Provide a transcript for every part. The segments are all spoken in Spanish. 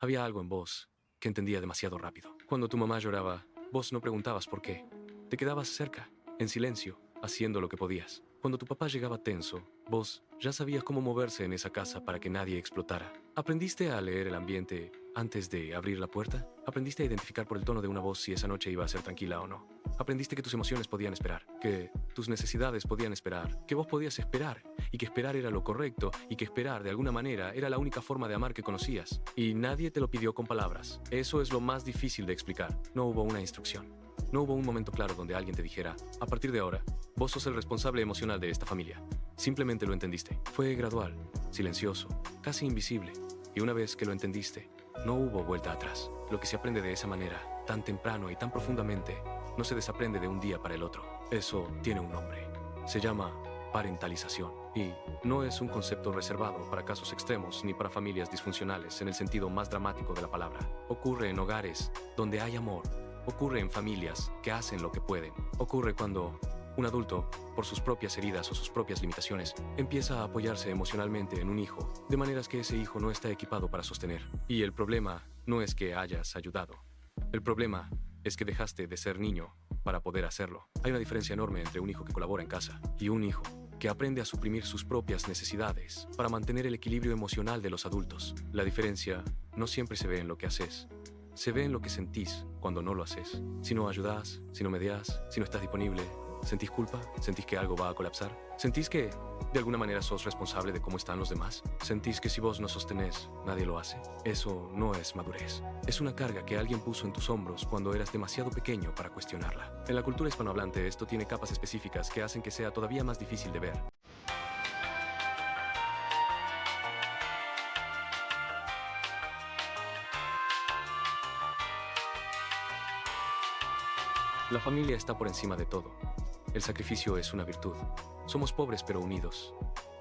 Había algo en vos que entendía demasiado rápido. Cuando tu mamá lloraba, vos no preguntabas por qué. Te quedabas cerca, en silencio, haciendo lo que podías. Cuando tu papá llegaba tenso, vos ya sabías cómo moverse en esa casa para que nadie explotara. ¿Aprendiste a leer el ambiente antes de abrir la puerta? ¿Aprendiste a identificar por el tono de una voz si esa noche iba a ser tranquila o no? ¿Aprendiste que tus emociones podían esperar? Que tus necesidades podían esperar? Que vos podías esperar y que esperar era lo correcto y que esperar de alguna manera era la única forma de amar que conocías. Y nadie te lo pidió con palabras. Eso es lo más difícil de explicar. No hubo una instrucción. No hubo un momento claro donde alguien te dijera, a partir de ahora, vos sos el responsable emocional de esta familia. Simplemente lo entendiste. Fue gradual, silencioso, casi invisible. Y una vez que lo entendiste, no hubo vuelta atrás. Lo que se aprende de esa manera, tan temprano y tan profundamente, no se desaprende de un día para el otro. Eso tiene un nombre. Se llama parentalización. Y no es un concepto reservado para casos extremos ni para familias disfuncionales en el sentido más dramático de la palabra. Ocurre en hogares donde hay amor. Ocurre en familias que hacen lo que pueden. Ocurre cuando un adulto, por sus propias heridas o sus propias limitaciones, empieza a apoyarse emocionalmente en un hijo, de maneras que ese hijo no está equipado para sostener. Y el problema no es que hayas ayudado. El problema es que dejaste de ser niño para poder hacerlo. Hay una diferencia enorme entre un hijo que colabora en casa y un hijo que aprende a suprimir sus propias necesidades para mantener el equilibrio emocional de los adultos. La diferencia no siempre se ve en lo que haces. Se ve en lo que sentís cuando no lo haces. Si no ayudás, si no mediás, si no estás disponible, ¿sentís culpa? ¿Sentís que algo va a colapsar? ¿Sentís que de alguna manera sos responsable de cómo están los demás? ¿Sentís que si vos no sostenés, nadie lo hace? Eso no es madurez. Es una carga que alguien puso en tus hombros cuando eras demasiado pequeño para cuestionarla. En la cultura hispanohablante esto tiene capas específicas que hacen que sea todavía más difícil de ver. La familia está por encima de todo. El sacrificio es una virtud. Somos pobres pero unidos.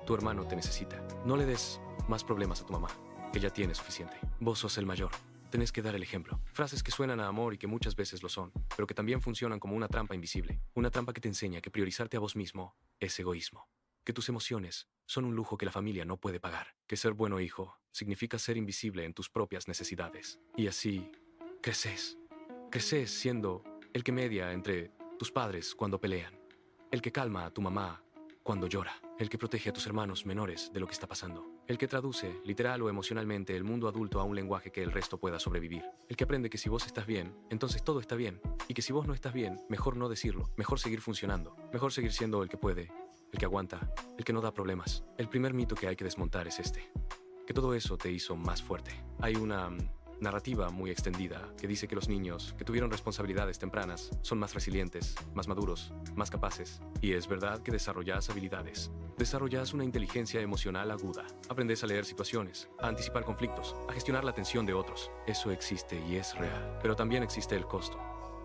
Tu hermano te necesita. No le des más problemas a tu mamá, que ya tiene suficiente. Vos sos el mayor. Tenés que dar el ejemplo. Frases que suenan a amor y que muchas veces lo son, pero que también funcionan como una trampa invisible. Una trampa que te enseña que priorizarte a vos mismo es egoísmo. Que tus emociones son un lujo que la familia no puede pagar. Que ser bueno hijo significa ser invisible en tus propias necesidades. Y así, creces. Creces siendo el que media entre tus padres cuando pelean, el que calma a tu mamá cuando llora, el que protege a tus hermanos menores de lo que está pasando, el que traduce, literal o emocionalmente, el mundo adulto a un lenguaje que el resto pueda sobrevivir, el que aprende que si vos estás bien, entonces todo está bien, y que si vos no estás bien, mejor no decirlo, mejor seguir funcionando, mejor seguir siendo el que puede, el que aguanta, el que no da problemas. El primer mito que hay que desmontar es este, que todo eso te hizo más fuerte. Hay una narrativa muy extendida que dice que los niños que tuvieron responsabilidades tempranas son más resilientes, más maduros, más capaces. Y es verdad que desarrollas habilidades. Desarrollas una inteligencia emocional aguda. Aprendes a leer situaciones, a anticipar conflictos, a gestionar la tensión de otros. Eso existe y es real. Pero también existe el costo.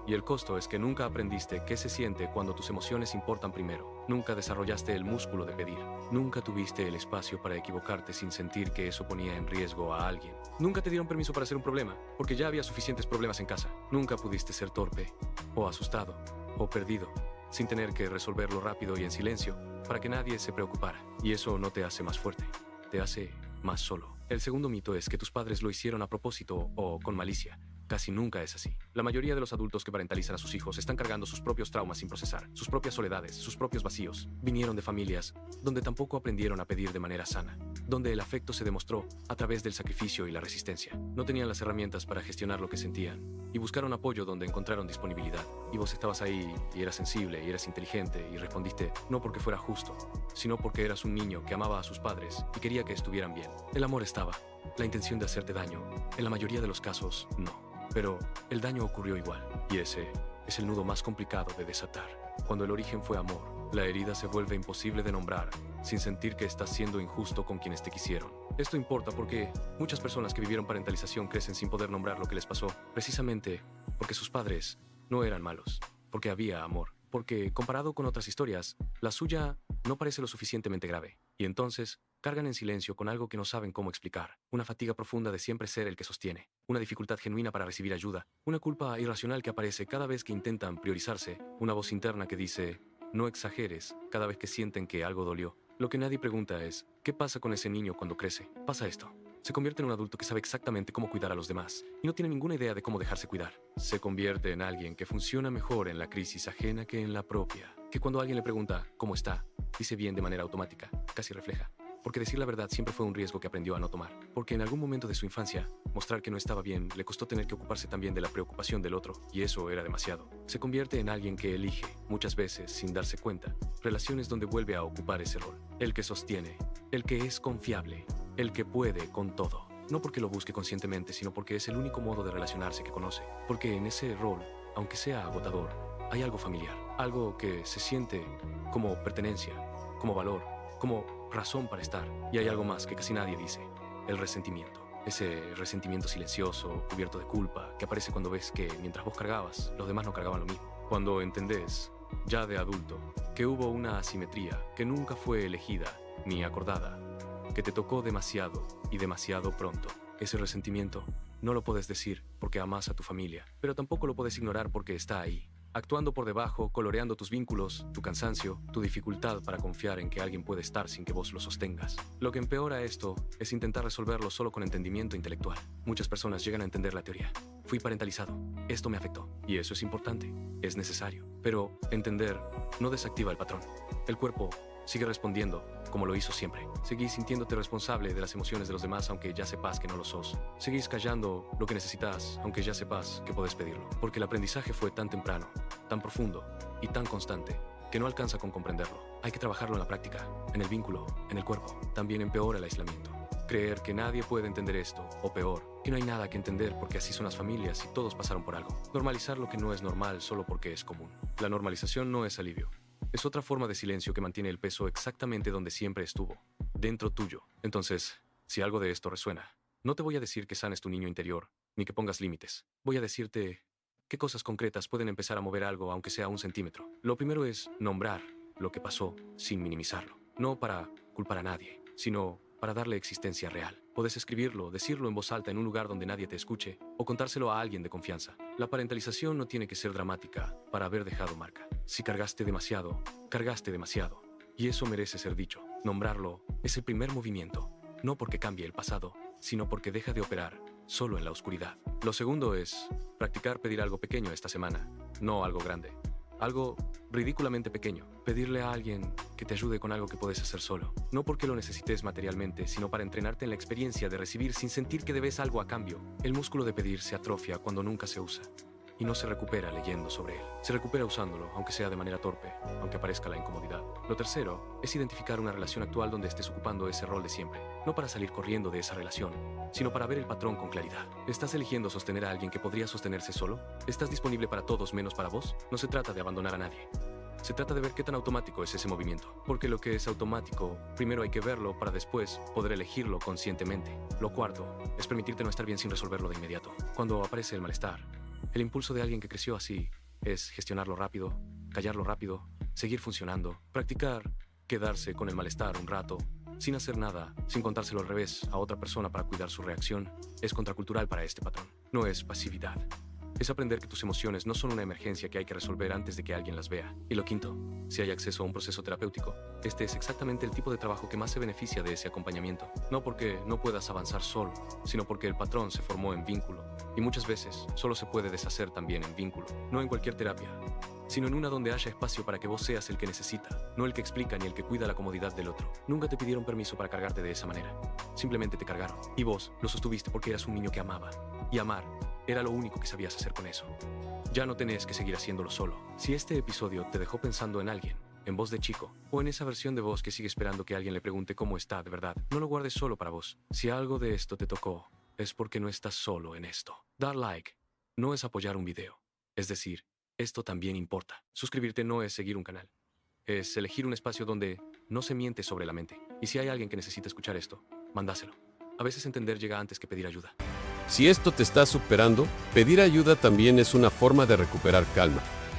Y el costo es que nunca aprendiste qué se siente cuando tus emociones importan primero. Nunca desarrollaste el músculo de pedir. Nunca tuviste el espacio para equivocarte sin sentir que eso ponía en riesgo a alguien. Nunca te dieron permiso para ser un problema, porque ya había suficientes problemas en casa. Nunca pudiste ser torpe, o asustado, o perdido, sin tener que resolverlo rápido y en silencio, para que nadie se preocupara. Y eso no te hace más fuerte, te hace más solo. El segundo mito es que tus padres lo hicieron a propósito o con malicia. Casi nunca es así. La mayoría de los adultos que parentalizan a sus hijos están cargando sus propios traumas sin procesar, sus propias soledades, sus propios vacíos. Vinieron de familias donde tampoco aprendieron a pedir de manera sana, donde el afecto se demostró a través del sacrificio y la resistencia. No tenían las herramientas para gestionar lo que sentían y buscaron apoyo donde encontraron disponibilidad. Y vos estabas ahí y eras sensible y eras inteligente y respondiste no porque fuera justo, sino porque eras un niño que amaba a sus padres y quería que estuvieran bien. El amor estaba, la intención de hacerte daño, en la mayoría de los casos, no. Pero el daño ocurrió igual, y ese es el nudo más complicado de desatar. Cuando el origen fue amor, la herida se vuelve imposible de nombrar, sin sentir que estás siendo injusto con quienes te quisieron. Esto importa porque muchas personas que vivieron parentalización crecen sin poder nombrar lo que les pasó, precisamente porque sus padres no eran malos, porque había amor, porque comparado con otras historias, la suya no parece lo suficientemente grave, y entonces cargan en silencio con algo que no saben cómo explicar, una fatiga profunda de siempre ser el que sostiene, una dificultad genuina para recibir ayuda, una culpa irracional que aparece cada vez que intentan priorizarse, una voz interna que dice, no exageres, cada vez que sienten que algo dolió. Lo que nadie pregunta es, ¿qué pasa con ese niño cuando crece? Pasa esto. Se convierte en un adulto que sabe exactamente cómo cuidar a los demás y no tiene ninguna idea de cómo dejarse cuidar. Se convierte en alguien que funciona mejor en la crisis ajena que en la propia. Que cuando alguien le pregunta cómo está, dice bien de manera automática, casi refleja. Porque decir la verdad siempre fue un riesgo que aprendió a no tomar. Porque en algún momento de su infancia, mostrar que no estaba bien le costó tener que ocuparse también de la preocupación del otro, y eso era demasiado. Se convierte en alguien que elige, muchas veces sin darse cuenta, relaciones donde vuelve a ocupar ese rol. El que sostiene, el que es confiable, el que puede con todo. No porque lo busque conscientemente, sino porque es el único modo de relacionarse que conoce. Porque en ese rol, aunque sea agotador, hay algo familiar, algo que se siente como pertenencia, como valor, como razón para estar. Y hay algo más que casi nadie dice: el resentimiento. Ese resentimiento silencioso, cubierto de culpa, que aparece cuando ves que mientras vos cargabas, los demás no cargaban lo mismo. Cuando entendés, ya de adulto, que hubo una asimetría que nunca fue elegida ni acordada, que te tocó demasiado y demasiado pronto. Ese resentimiento no lo puedes decir porque amas a tu familia, pero tampoco lo puedes ignorar porque está ahí, actuando por debajo, coloreando tus vínculos, tu cansancio, tu dificultad para confiar en que alguien puede estar sin que vos lo sostengas. Lo que empeora esto es intentar resolverlo solo con entendimiento intelectual. Muchas personas llegan a entender la teoría. Fui parentalizado, esto me afectó. Y eso es importante, es necesario. Pero entender no desactiva el patrón. El cuerpo sigue respondiendo como lo hizo siempre. Seguís sintiéndote responsable de las emociones de los demás aunque ya sepas que no lo sos. Seguís callando lo que necesitas aunque ya sepas que podés pedirlo. Porque el aprendizaje fue tan temprano, tan profundo y tan constante que no alcanza con comprenderlo. Hay que trabajarlo en la práctica, en el vínculo, en el cuerpo. También empeora el aislamiento. Creer que nadie puede entender esto, o peor, que no hay nada que entender porque así son las familias y todos pasaron por algo. Normalizar lo que no es normal solo porque es común. La normalización no es alivio. Es otra forma de silencio que mantiene el peso exactamente donde siempre estuvo, dentro tuyo. Entonces, si algo de esto resuena, no te voy a decir que sanes tu niño interior, ni que pongas límites. Voy a decirte qué cosas concretas pueden empezar a mover algo aunque sea 1 centímetro. Lo primero es nombrar lo que pasó sin minimizarlo. No para culpar a nadie, sino para darle existencia real. Puedes escribirlo, decirlo en voz alta en un lugar donde nadie te escuche, o contárselo a alguien de confianza. La parentalización no tiene que ser dramática para haber dejado marca. Si cargaste demasiado, cargaste demasiado. Y eso merece ser dicho. Nombrarlo es el primer movimiento, no porque cambie el pasado, sino porque deja de operar solo en la oscuridad. Lo segundo es practicar pedir algo pequeño esta semana, no algo grande. Algo ridículamente pequeño. Pedirle a alguien que te ayude con algo que puedes hacer solo. No porque lo necesites materialmente, sino para entrenarte en la experiencia de recibir sin sentir que debes algo a cambio. El músculo de pedir se atrofia cuando nunca se usa. Y no se recupera leyendo sobre él. Se recupera usándolo, aunque sea de manera torpe, aunque aparezca la incomodidad. Lo tercero es identificar una relación actual donde estés ocupando ese rol de siempre. No para salir corriendo de esa relación, sino para ver el patrón con claridad. ¿Estás eligiendo sostener a alguien que podría sostenerse solo? ¿Estás disponible para todos menos para vos? No se trata de abandonar a nadie. Se trata de ver qué tan automático es ese movimiento. Porque lo que es automático, primero hay que verlo para después poder elegirlo conscientemente. Lo cuarto es permitirte no estar bien sin resolverlo de inmediato. Cuando aparece el malestar, el impulso de alguien que creció así es gestionarlo rápido, callarlo rápido, seguir funcionando, practicar, quedarse con el malestar un rato, sin hacer nada, sin contárselo al revés a otra persona para cuidar su reacción, es contracultural para este patrón. No es pasividad. Es aprender que tus emociones no son una emergencia que hay que resolver antes de que alguien las vea. Y lo quinto, si hay acceso a un proceso terapéutico, este es exactamente el tipo de trabajo que más se beneficia de ese acompañamiento. No porque no puedas avanzar solo, sino porque el patrón se formó en vínculo. Y muchas veces solo se puede deshacer también en vínculo. No en cualquier terapia, sino en una donde haya espacio para que vos seas el que necesita, no el que explica ni el que cuida la comodidad del otro. Nunca te pidieron permiso para cargarte de esa manera. Simplemente te cargaron. Y vos lo sostuviste porque eras un niño que amaba. Y amar era lo único que sabías hacer con eso. Ya no tenés que seguir haciéndolo solo. Si este episodio te dejó pensando en alguien, en vos de chico, o en esa versión de vos que sigue esperando que alguien le pregunte cómo está de verdad, no lo guardes solo para vos. Si algo de esto te tocó, es porque no estás solo en esto. Dar like no es apoyar un video. Es decir, esto también importa. Suscribirte no es seguir un canal. Es elegir un espacio donde no se miente sobre la mente. Y si hay alguien que necesita escuchar esto, mandáselo. A veces entender llega antes que pedir ayuda. Si esto te está superando, pedir ayuda también es una forma de recuperar calma.